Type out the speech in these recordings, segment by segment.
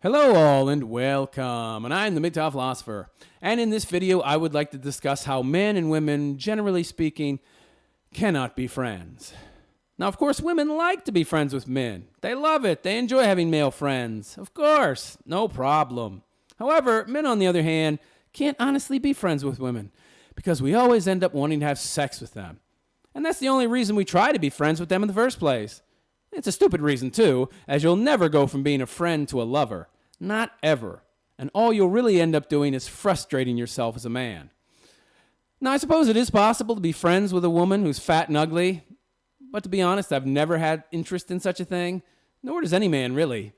Hello all and welcome, and I'm the MGTOW philosopher. And in this video, I would like to discuss how men and women, generally speaking, cannot be friends. Now, of course, women like to be friends with men. They love it. They enjoy having male friends. Of course, no problem. However, men, on the other hand, can't honestly be friends with women because we always end up wanting to have sex with them. And that's the only reason we try to be friends with them in the first place. It's a stupid reason, too, as you'll never go from being a friend to a lover. Not ever. And all you'll really end up doing is frustrating yourself as a man. Now, I suppose it is possible to be friends with a woman who's fat and ugly, but to be honest, I've never had interest in such a thing, nor does any man really.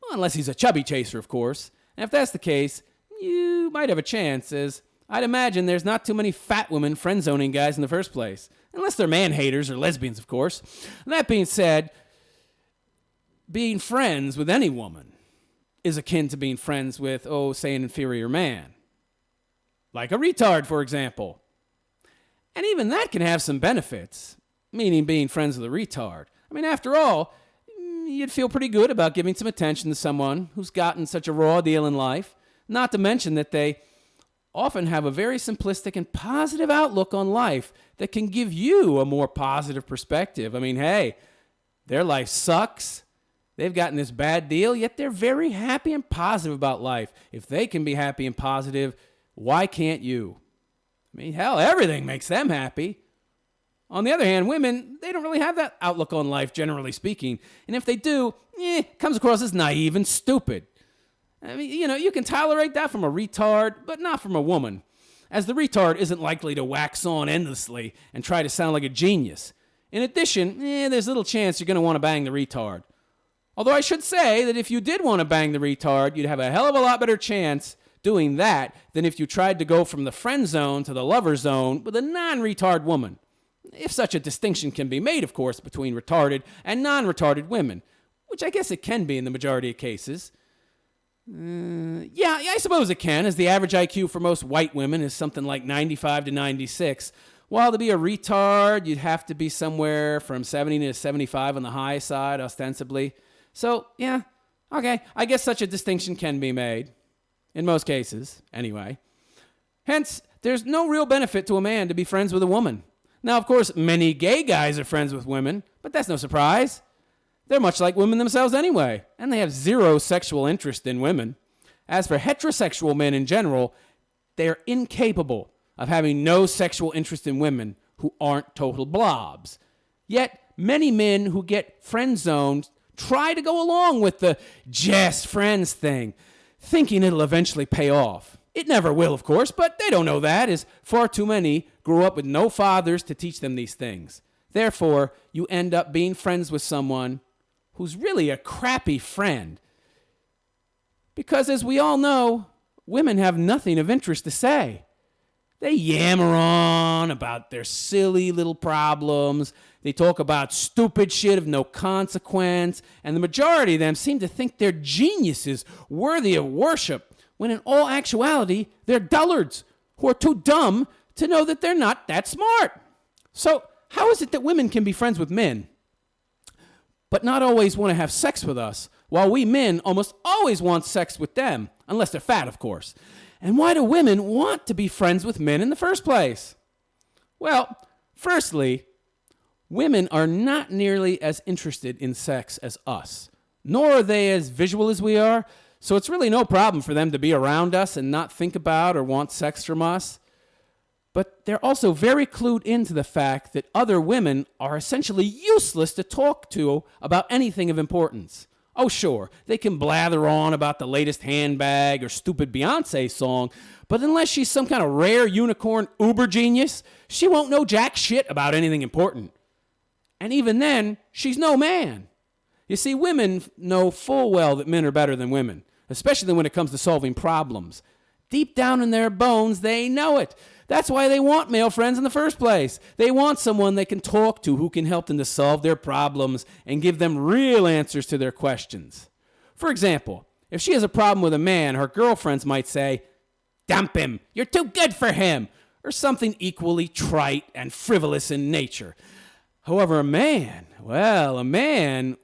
Well, unless he's a chubby chaser, of course. And if that's the case, you might have a chance, as I'd imagine there's not too many fat women friend-zoning guys in the first place. Unless they're man-haters or lesbians, of course. And that being said, being friends with any woman is akin to being friends with, say, an inferior man. Like a retard, for example. And even that can have some benefits, meaning being friends with a retard. I mean, after all, you'd feel pretty good about giving some attention to someone who's gotten such a raw deal in life, not to mention that they often have a very simplistic and positive outlook on life that can give you a more positive perspective. I mean, hey, their life sucks. They've gotten this bad deal, yet they're very happy and positive about life. If they can be happy and positive, why can't you? I mean, hell, everything makes them happy. On the other hand, women, they don't really have that outlook on life, generally speaking. And if they do, it comes across as naive and stupid. I mean, you can tolerate that from a retard, but not from a woman, as the retard isn't likely to wax on endlessly and try to sound like a genius. In addition, there's little chance you're going to want to bang the retard. Although I should say that if you did want to bang the retard, you'd have a hell of a lot better chance doing that than if you tried to go from the friend zone to the lover zone with a non-retard woman. If such a distinction can be made, of course, between retarded and non-retarded women, which I guess it can be in the majority of cases. Yeah, I suppose it can, as the average IQ for most white women is something like 95 to 96, while to be a retard, you'd have to be somewhere from 70 to 75 on the high side, ostensibly. So, yeah, okay, I guess such a distinction can be made. In most cases, anyway. Hence, there's no real benefit to a man to be friends with a woman. Now, of course, many gay guys are friends with women, but that's no surprise. They're much like women themselves anyway, and they have zero sexual interest in women. As for heterosexual men in general, they're incapable of having no sexual interest in women who aren't total blobs. Yet, many men who get friend-zoned try to go along with the just friends thing, thinking it'll eventually pay off. It never will, of course, but they don't know that, as far too many grew up with no fathers to teach them these things. Therefore, you end up being friends with someone who's really a crappy friend. Because as we all know, women have nothing of interest to say. They yammer on about their silly little problems. They talk about stupid shit of no consequence. And the majority of them seem to think they're geniuses worthy of worship, when in all actuality, they're dullards who are too dumb to know that they're not that smart. So how is it that women can be friends with men, but not always want to have sex with us, while we men almost always want sex with them, unless they're fat, of course? And why do women want to be friends with men in the first place? Well, firstly, women are not nearly as interested in sex as us, nor are they as visual as we are, so it's really no problem for them to be around us and not think about or want sex from us. But they're also very clued into the fact that other women are essentially useless to talk to about anything of importance. Oh, sure, they can blather on about the latest handbag or stupid Beyonce song, but unless she's some kind of rare unicorn uber genius, she won't know jack shit about anything important. And even then, she's no man. You see, women know full well that men are better than women, especially when it comes to solving problems. Deep down in their bones, they know it. That's why they want male friends in the first place. They want someone they can talk to who can help them to solve their problems and give them real answers to their questions. For example, if she has a problem with a man, her girlfriends might say, "Dump him, you're too good for him," or something equally trite and frivolous in nature. However, a man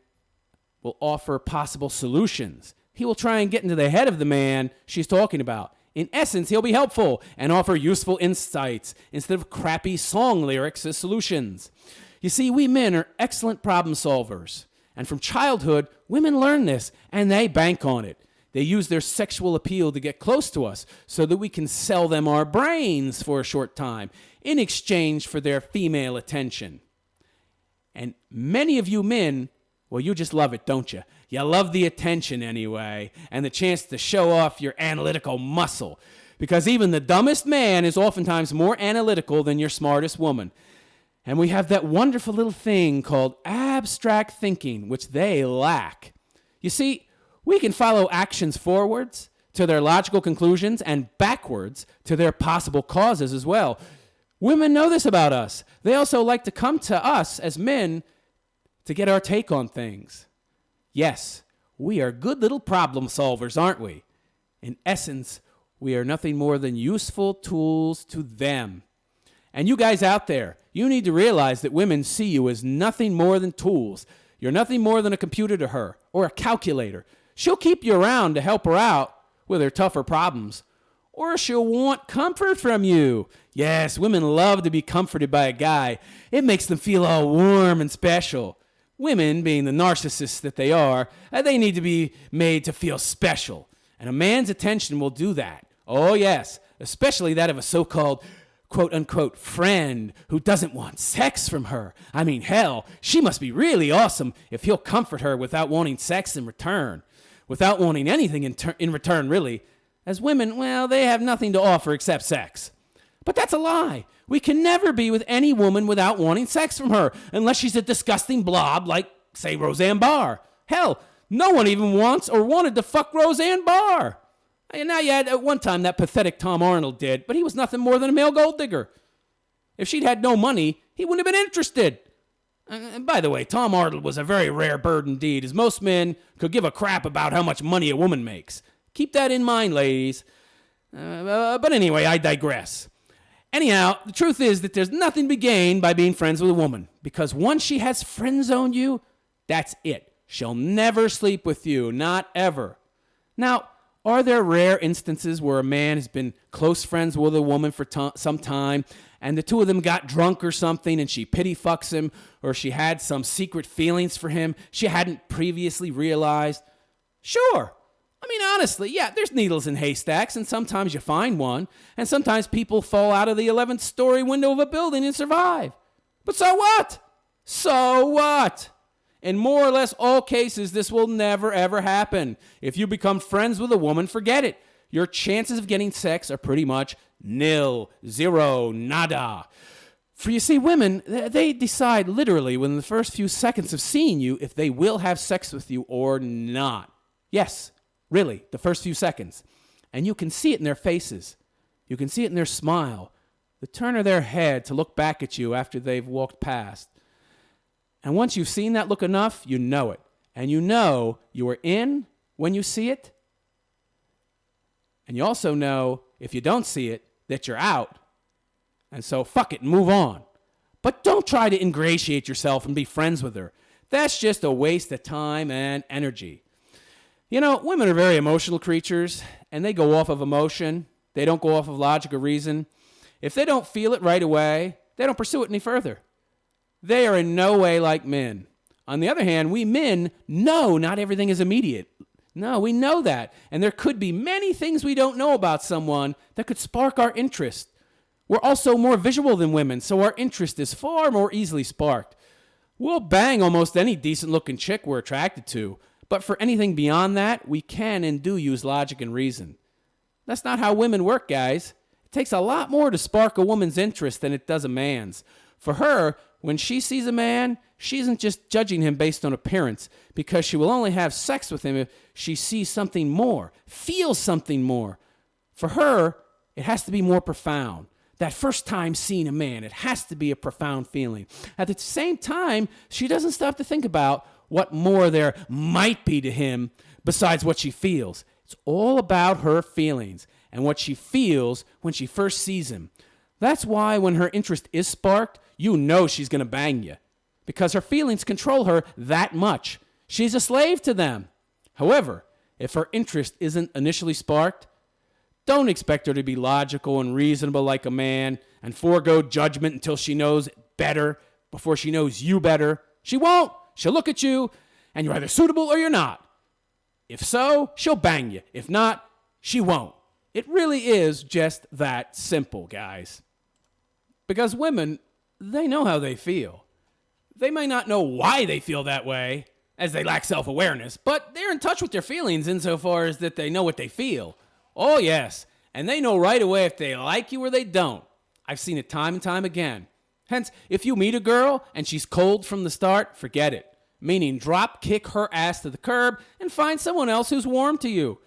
will offer possible solutions. he will try and get into the head of the man she's talking about. In essence, he'll be helpful and offer useful insights instead of crappy song lyrics as solutions. You see, we men are excellent problem solvers. And from childhood, women learn this, and they bank on it. They use their sexual appeal to get close to us so that we can sell them our brains for a short time in exchange for their female attention. And many of you men, well, you just love it, don't you? You love the attention anyway, and the chance to show off your analytical muscle. Because even the dumbest man is oftentimes more analytical than your smartest woman. And we have that wonderful little thing called abstract thinking, which they lack. You see, we can follow actions forwards to their logical conclusions and backwards to their possible causes as well. Women know this about us. They also like to come to us as men to get our take on things. Yes, we are good little problem solvers, aren't we? In essence, we are nothing more than useful tools to them. And you guys out there, you need to realize that women see you as nothing more than tools. You're nothing more than a computer to her or a calculator. She'll keep you around to help her out with her tougher problems. Or she'll want comfort from you. Yes, women love to be comforted by a guy. It makes them feel all warm and special. Women, being the narcissists that they are, they need to be made to feel special. And a man's attention will do that. Oh, yes, especially that of a so-called quote-unquote friend who doesn't want sex from her. I mean, hell, she must be really awesome if he'll comfort her without wanting sex in return. Without wanting anything in return, really. As women, well, they have nothing to offer except sex. But that's a lie. We can never be with any woman without wanting sex from her, unless she's a disgusting blob like, say, Roseanne Barr. Hell, no one even wants or wanted to fuck Roseanne Barr. And now you had at one time that pathetic Tom Arnold did, but he was nothing more than a male gold digger. If she'd had no money, he wouldn't have been interested. And by the way, Tom Arnold was a very rare bird indeed, as most men could give a crap about how much money a woman makes. Keep that in mind, ladies. But anyway, I digress. Anyhow, the truth is that there's nothing to be gained by being friends with a woman, because once she has friend-zoned you, that's it. She'll never sleep with you, not ever. Now, are there rare instances where a man has been close friends with a woman for some time, and the two of them got drunk or something, and she pity fucks him, or she had some secret feelings for him she hadn't previously realized? Sure. I mean, honestly, yeah, there's needles in haystacks, and sometimes you find one, and sometimes people fall out of the 11th story window of a building and survive. But so what? So what? In more or less all cases, this will never, ever happen. If you become friends with a woman, forget it. Your chances of getting sex are pretty much nil, zero, nada. For you see, women, they decide literally within the first few seconds of seeing you if they will have sex with you or not. Yes, really, the first few seconds. And you can see it in their faces. You can see it in their smile, the turn of their head to look back at you after they've walked past. And once you've seen that look enough, you know it. And you know you are in when you see it. And you also know, if you don't see it, that you're out. And so fuck it and move on. But don't try to ingratiate yourself and be friends with her. That's just a waste of time and energy. You know, women are very emotional creatures, and they go off of emotion. They don't go off of logic or reason. If they don't feel it right away, they don't pursue it any further. They are in no way like men. On the other hand, we men know not everything is immediate. No, we know that. And there could be many things we don't know about someone that could spark our interest. We're also more visual than women, so our interest is far more easily sparked. We'll bang almost any decent-looking chick we're attracted to, but for anything beyond that, we can and do use logic and reason. That's not how women work, guys. It takes a lot more to spark a woman's interest than it does a man's. For her, when she sees a man, she isn't just judging him based on appearance, because she will only have sex with him if she sees something more, feels something more. For her, it has to be more profound. That first time seeing a man, it has to be a profound feeling. At the same time, she doesn't stop to think about what more there might be to him besides what she feels. It's all about her feelings and what she feels when she first sees him. That's why when her interest is sparked, you know she's going to bang you, because her feelings control her that much. She's a slave to them. However, If her interest isn't initially sparked, don't expect her to be logical and reasonable like a man and forego judgment until she knows better before she knows you better. She won't. She'll look at you, and you're either suitable or you're not. If so, she'll bang you. If not, she won't. It really is just that simple, guys. Because women, they know how they feel. They may not know why they feel that way, as they lack self-awareness, but they're in touch with their feelings insofar as that they know what they feel. Oh, yes, and they know right away if they like you or they don't. I've seen it time and time again. Hence, if you meet a girl and she's cold from the start, forget it. Meaning drop kick her ass to the curb and find someone else who's warm to you.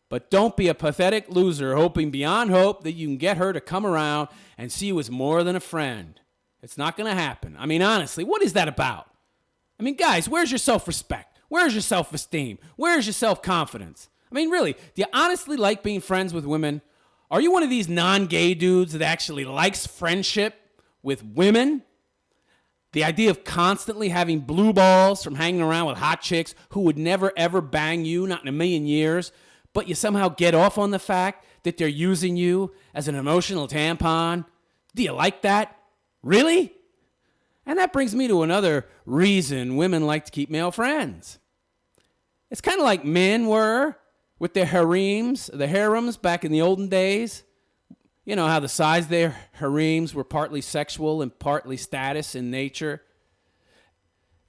But don't be a pathetic loser hoping beyond hope that you can get her to come around and see you as more than a friend. It's not going to happen. I mean, honestly, what is that about? I mean, guys, where's your self-respect? Where's your self-esteem? Where's your self-confidence? I mean, really, do you honestly like being friends with women? Are you one of these non-gay dudes that actually likes friendship with women? The idea of constantly having blue balls from hanging around with hot chicks who would never, ever bang you, not in a million years, but you somehow get off on the fact that they're using you as an emotional tampon. Do you like that? Really? And that brings me to another reason women like to keep male friends. It's kind of like men were with their harems back in the olden days. You know how the size of their harems were partly sexual and partly status in nature.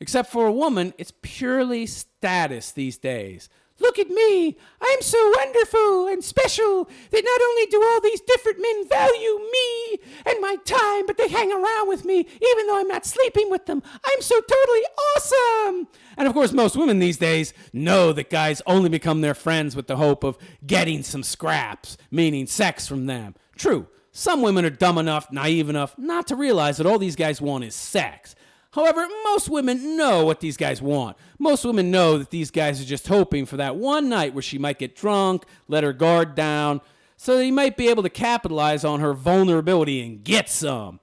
Except for a woman, it's purely status these days. Look at me. I'm so wonderful and special that not only do all these different men value me and my time, but they hang around with me even though I'm not sleeping with them. I'm so totally awesome. And of course, most women these days know that guys only become their friends with the hope of getting some scraps, meaning sex from them. True, some women are dumb enough, naive enough not to realize that all these guys want is sex. However, most women know what these guys want. Most women know that these guys are just hoping for that one night where she might get drunk, let her guard down, so that he might be able to capitalize on her vulnerability and get some.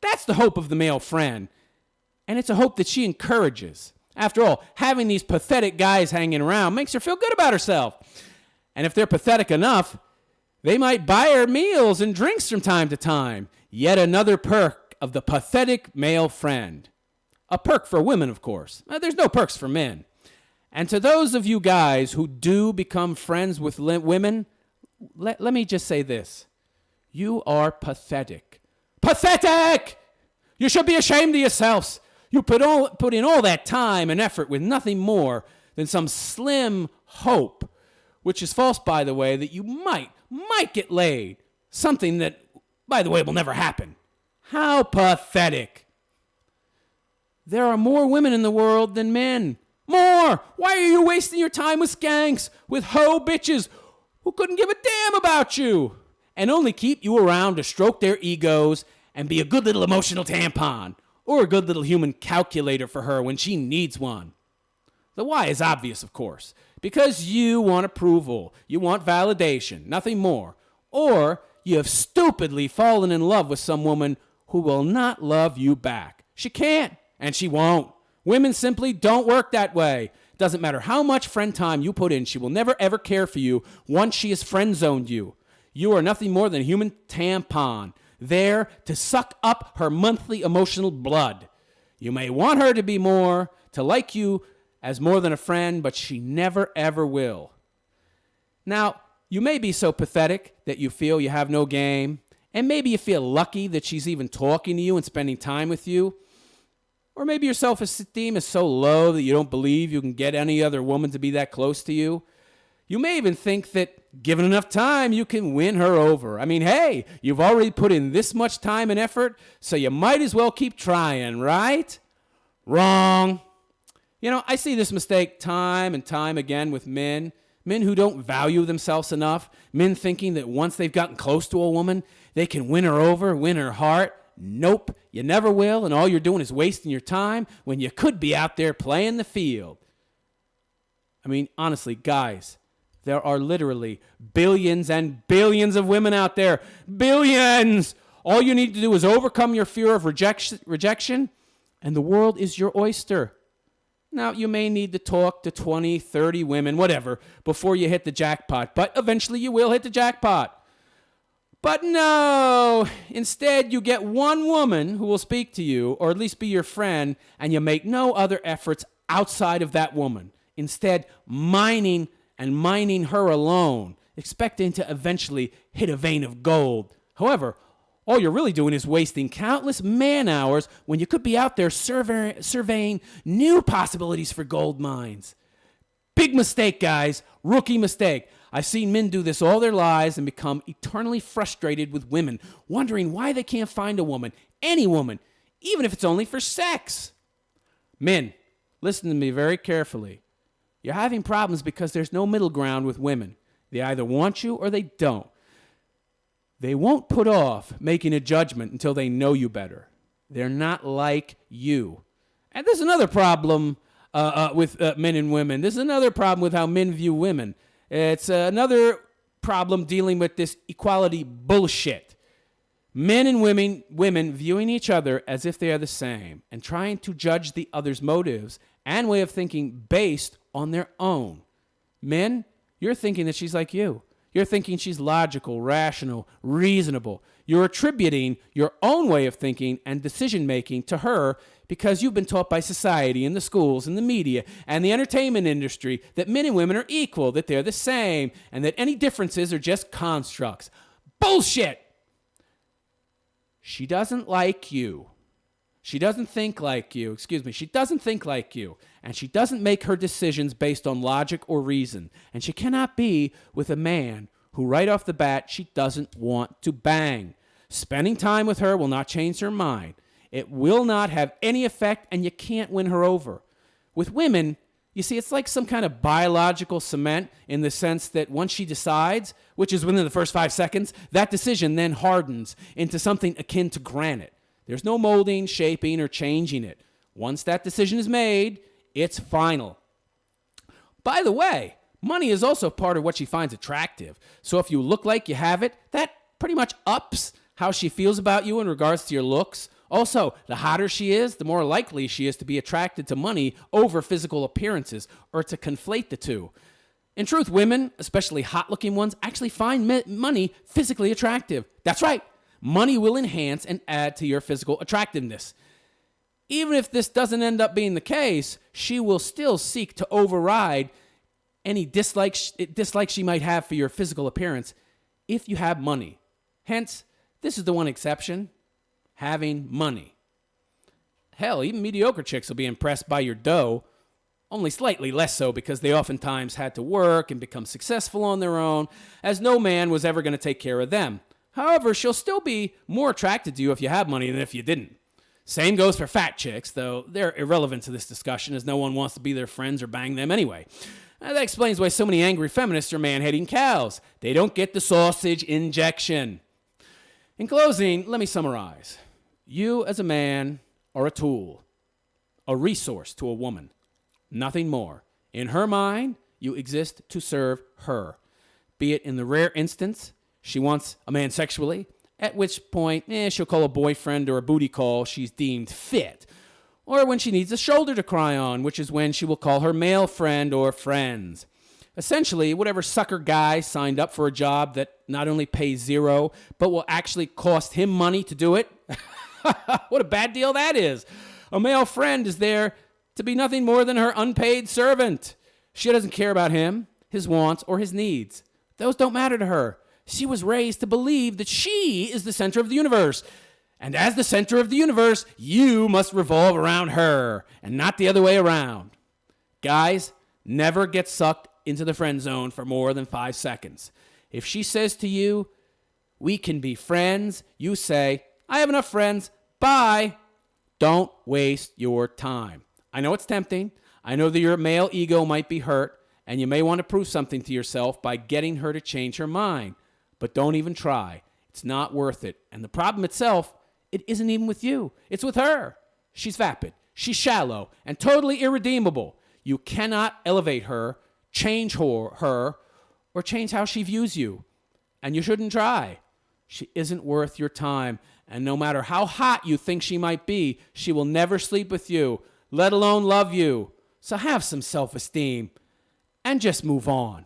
That's the hope of the male friend. And it's a hope that she encourages. After all, having these pathetic guys hanging around makes her feel good about herself. And if they're pathetic enough, they might buy her meals and drinks from time to time. Yet another perk of the pathetic male friend. A perk for women, of course. There's no perks for men. And to those of you guys who do become friends with women, let me just say this. You are pathetic. Pathetic! You should be ashamed of yourselves. You put in all that time and effort with nothing more than some slim hope, which is false, by the way, that you might get laid. Something that, by the way, will never happen. How pathetic. There are more women in the world than men. More! Why are you wasting your time with skanks, with hoe bitches who couldn't give a damn about you and only keep you around to stroke their egos and be a good little emotional tampon or a good little human calculator for her when she needs one? The why is obvious, of course. Because you want approval. You want validation. Nothing more. Or you have stupidly fallen in love with some woman who will not love you back. She can't. And she won't. Women simply don't work that way. Doesn't matter how much friend time you put in, she will never ever care for you once she has friend-zoned you. You are nothing more than a human tampon, there to suck up her monthly emotional blood. You may want her to be more, to like you as more than a friend, but she never ever will. Now, you may be so pathetic that you feel you have no game, and maybe you feel lucky that she's even talking to you and spending time with you. Or maybe your self-esteem is so low that you don't believe you can get any other woman to be that close to you. You may even think that given enough time, you can win her over. I mean, hey, you've already put in this much time and effort, so you might as well keep trying, right? Wrong. You know, I see this mistake time and time again with men. Men who don't value themselves enough. Men thinking that once they've gotten close to a woman, they can win her over, win her heart. Nope, you never will, and all you're doing is wasting your time when you could be out there playing the field. I mean, honestly, guys, there are literally billions and billions of women out there. Billions! All you need to do is overcome your fear of rejection, and the world is your oyster. Now, you may need to talk to 20, 30 women, whatever, before you hit the jackpot, but eventually you will hit the jackpot. But no, instead you get one woman who will speak to you, or at least be your friend, and you make no other efforts outside of that woman. Instead, mining her alone, expecting to eventually hit a vein of gold. However, all you're really doing is wasting countless man-hours when you could be out there surveying new possibilities for gold mines. Big mistake, guys. Rookie mistake. I've seen men do this all their lives and become eternally frustrated with women, wondering why they can't find a woman, any woman, even if it's only for sex. Men, listen to me very carefully. You're having problems because there's no middle ground with women. They either want you or they don't. They won't put off making a judgment until they know you better. They're not like you. And there's another problem with men and women. There's another problem with how men view women. It's another problem dealing with this equality bullshit. Men and women viewing each other as if they are the same and trying to judge the other's motives and way of thinking based on their own. Men, you're thinking that she's like you. You're thinking she's logical, rational, reasonable. You're attributing your own way of thinking and decision-making to her because you've been taught by society and the schools and the media and the entertainment industry that men and women are equal, that they're the same, and that any differences are just constructs. Bullshit! She doesn't like you. She doesn't think like you. She doesn't think like you. And she doesn't make her decisions based on logic or reason. And she cannot be with a man who right off the bat she doesn't want to bang. Spending time with her will not change her mind. It will not have any effect, and you can't win her over. With women, you see, it's like some kind of biological cement in the sense that once she decides, which is within the first 5 seconds, that decision then hardens into something akin to granite. There's no molding, shaping, or changing it. Once that decision is made, it's final. By the way, money is also part of what she finds attractive. So if you look like you have it, that pretty much ups how she feels about you in regards to your looks. Also, the hotter she is, the more likely she is to be attracted to money over physical appearances or to conflate the two. In truth, women, especially hot-looking ones, actually find money physically attractive. That's right. Money will enhance and add to your physical attractiveness. Even if this doesn't end up being the case, she will still seek to override any dislike she might have for your physical appearance if you have money. Hence, this is the one exception, having money. Hell, even mediocre chicks will be impressed by your dough, only slightly less so because they oftentimes had to work and become successful on their own, as no man was ever going to take care of them. However, she'll still be more attracted to you if you have money than if you didn't. Same goes for fat chicks, though they're irrelevant to this discussion as no one wants to be their friends or bang them anyway. That explains why so many angry feminists are man-hating cows. They don't get the sausage injection. In closing, let me summarize. You as a man are a tool, a resource to a woman, nothing more. In her mind, you exist to serve her, be it in the rare instance she wants a man sexually, at which point she'll call a boyfriend or a booty call she's deemed fit, or when she needs a shoulder to cry on, which is when she will call her male friend or friends. Essentially, whatever sucker guy signed up for a job that not only pays zero, but will actually cost him money to do it. What a bad deal that is. A male friend is there to be nothing more than her unpaid servant. She doesn't care about him, his wants, or his needs. Those don't matter to her. She was raised to believe that she is the center of the universe. And as the center of the universe, you must revolve around her and not the other way around. Guys, never get sucked into the friend zone for more than 5 seconds. If she says to you, "We can be friends," you say, "I have enough friends. Bye." Don't waste your time. I know it's tempting. I know that your male ego might be hurt, and you may want to prove something to yourself by getting her to change her mind. But don't even try. It's not worth it. And the problem itself, it isn't even with you. It's with her. She's vapid. She's shallow and totally irredeemable. You cannot elevate her, change her, or change how she views you. And you shouldn't try. She isn't worth your time. And no matter how hot you think she might be, she will never sleep with you, let alone love you. So have some self-esteem and just move on.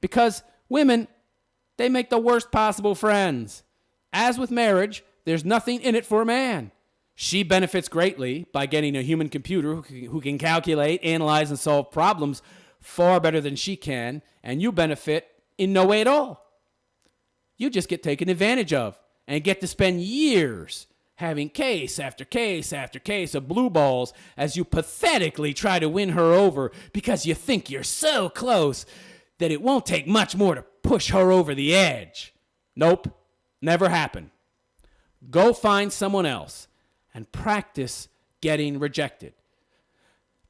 Because women, they make the worst possible friends. As with marriage, there's nothing in it for a man. She benefits greatly by getting a human computer who can calculate, analyze, and solve problems far better than she can, and you benefit in no way at all. You just get taken advantage of and get to spend years having case after case after case of blue balls as you pathetically try to win her over because you think you're so close that it won't take much more to push her over the edge. Nope, never happened. Go find someone else and practice getting rejected.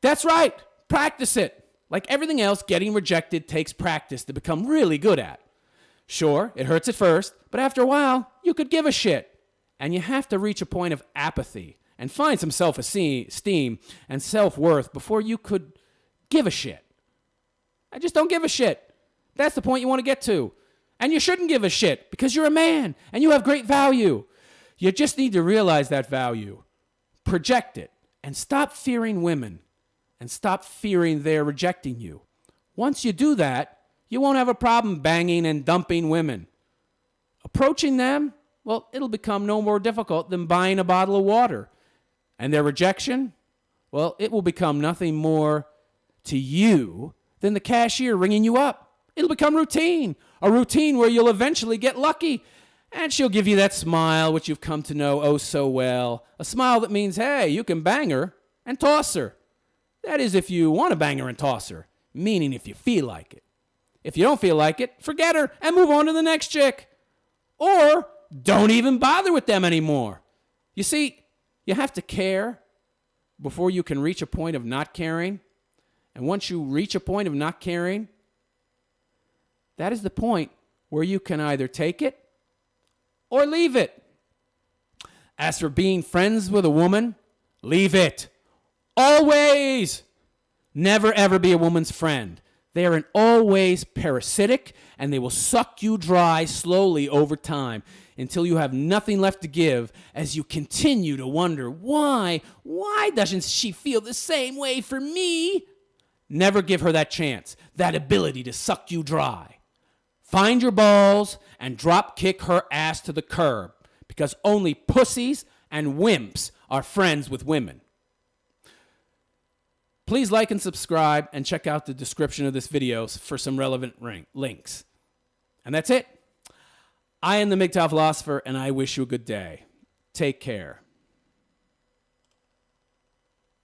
That's right, practice it. Like everything else, getting rejected takes practice to become really good at. Sure, it hurts at first, but after a while, you could give a shit. And you have to reach a point of apathy and find some self-esteem and self-worth before you could give a shit. I just don't give a shit. That's the point you want to get to. And you shouldn't give a shit because you're a man and you have great value. You just need to realize that value, project it, and stop fearing women and stop fearing they're rejecting you. Once you do that, you won't have a problem banging and dumping women. Approaching them, well, it'll become no more difficult than buying a bottle of water. And their rejection, well, it will become nothing more to you than the cashier ringing you up. It'll become routine, a routine where you'll eventually get lucky. And she'll give you that smile, which you've come to know oh so well. A smile that means, hey, you can bang her and toss her. That is if you want to bang her and toss her, meaning if you feel like it. If you don't feel like it, forget her and move on to the next chick. Or don't even bother with them anymore. You see, you have to care before you can reach a point of not caring. And once you reach a point of not caring, that is the point where you can either take it or leave it. As for being friends with a woman, leave it. Always. Never ever be a woman's friend. They are always parasitic, and they will suck you dry slowly over time until you have nothing left to give as you continue to wonder, why doesn't she feel the same way for me? Never give her that chance, that ability to suck you dry. Find your balls and drop kick her ass to the curb, because only pussies and wimps are friends with women. Please like and subscribe and check out the description of this video for some relevant links. And that's it. I am the MGTOW philosopher, and I wish you a good day. Take care.